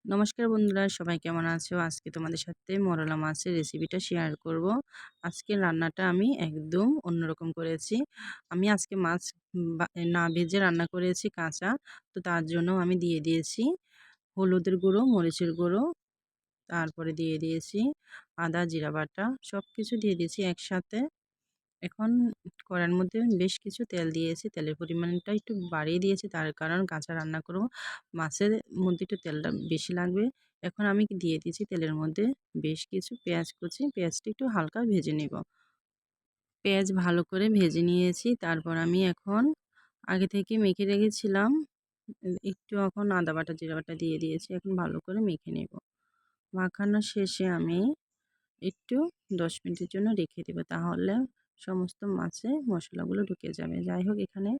নমস্কার বন্ধুরা, সবাই কেমন আছো? আজকে তোমাদের সাথে মরলা মাছের রেসিপিটা শেয়ার করব। আজকের রান্নাটা আমি একদম অন্যরকম করেছি। আমি আজকে মাছ বা না ভেজে রান্না করেছি কাঁচা। তো তার জন্য আমি দিয়ে দিয়েছি হলুদের গুঁড়ো, মরিচের গুঁড়ো, তারপরে দিয়ে দিয়েছি আদা, জিরা বাটা, সবকিছু দিয়ে দিয়েছি একসাথে। এখন কড়াইয়ের মধ্যে বেশ কিছু তেল দিয়েছি। তেলের পরিমাণটা একটু বাড়িয়ে দিয়েছি, তার কারণ কাঁচা রান্না করব। মাছের মধ্যে একটু তেলটা বেশি লাগবে। এখন আমি দিয়ে দিয়েছি তেলের মধ্যে বেশ কিছু পেঁয়াজ কুচি। পেঁয়াজটা একটু হালকা ভেজে নেব। পেঁয়াজ ভালো করে ভেজে নিয়েছি। তারপর আমি এখন আগে থেকে মেখে রেখেছিলাম একটু, এখন আদা বাটা, জিরা বাটা দিয়ে দিয়েছি। এখন ভালো করে মেখে নেব। মাখানো শেষে আমি একটু ১০ মিনিটের জন্য রেখে দেবো, তাহলে সমস্ত মাছে মশলাগুলো ঢুকে যাবে। যাই হোক, এখানে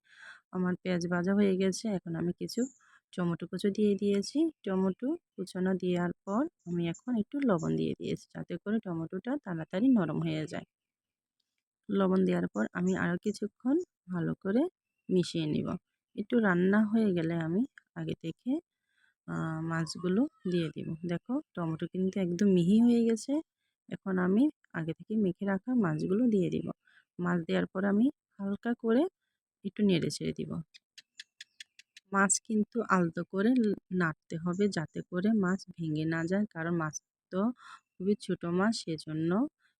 আমার পেঁয়াজ ভাজা হয়ে গেছে। এখন আমি কিছু টমেটো কুচো দিয়ে দিয়েছি। টমেটো কুচানো দেওয়ার পর আমি এখন একটু লবণ দিয়ে দিয়েছি, যাতে করে টমেটোটা তাড়াতাড়ি নরম হয়ে যায়। লবণ দেওয়ার পর আমি আরও কিছুক্ষণ ভালো করে মিশিয়ে নিব। একটু রান্না হয়ে গেলে আমি আগে থেকে মাছগুলো দিয়ে দিব। দেখো, টমেটো কিন্তু একদম মিহি হয়ে গেছে। এখন আমি আগে থেকে মেখে রাখা মাছগুলো দিয়ে দিব। মাছ দেওয়ার পর আমি হালকা করে একটু নেড়ে ছেড়ে দিব। মাছ কিন্তু আলতো করে নাড়তে হবে, যাতে করে মাছ ভেঙে না যায়, কারণ মাছ তো খুবই ছোট মাছ, সেজন্য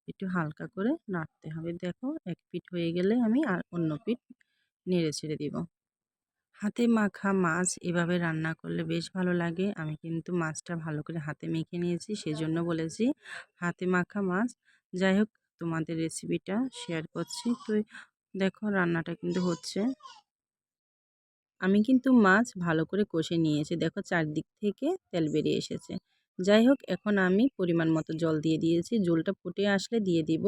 একটু হালকা করে নাড়তে হবে। দেখো, এক পিঠ হয়ে গেলে আমি আর অন্য পিঠ নেড়ে ছেড়ে দিব। হাতে মাখা মাছ এভাবে রান্না করলে বেশ ভালো লাগে। আমি কিন্তু মাছটা ভালো করে হাতে মেখে নিয়েছি, সেজন্য বলেছি হাতে মাখা মাছ। যাই হোক, তোমাদের রেসিপিটা শেয়ার করছি। তো দেখো, রান্নাটা কিন্তু হচ্ছে। আমি কিন্তু মাছ ভালো করে কষে নিয়েছি। দেখো, চারদিক থেকে তেল বেরিয়ে এসেছে। যাই হোক, এখন আমি পরিমাণ মতো জল দিয়ে দিয়েছি। জলটা ফুটে আসলে দিয়ে দিব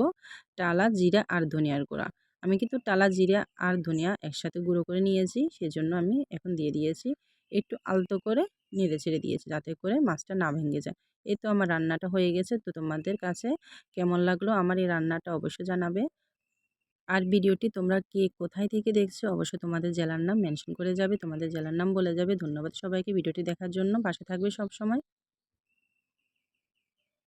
টালা জিরা আর ধনিয়ার গুঁড়া। আমি কিন্তু টালা জিরা আর ধনিয়া একসাথে গুঁড়ো করে নিয়েছি, সেজন্য আমি এখন দিয়ে দিয়েছি। একটু আলতো করে নেড়ে ছেড়ে দিয়েছি, যাতে করে মাছটা না ভেঙে যায়। এই তো আমার রান্নাটা হয়ে গেছে। তো তোমাদের কাছে কেমন লাগলো আমার এই রান্নাটা অবশ্যই জানাবে। আর ভিডিওটি তোমরা কে কোথায় থেকে দেখছো অবশ্যই তোমাদের জেলার নাম মেনশন করে যাবে, তোমাদের জেলার নাম বলে যাবে। ধন্যবাদ সবাইকে ভিডিওটি দেখার জন্য। পাশে থাকবে সব সময়।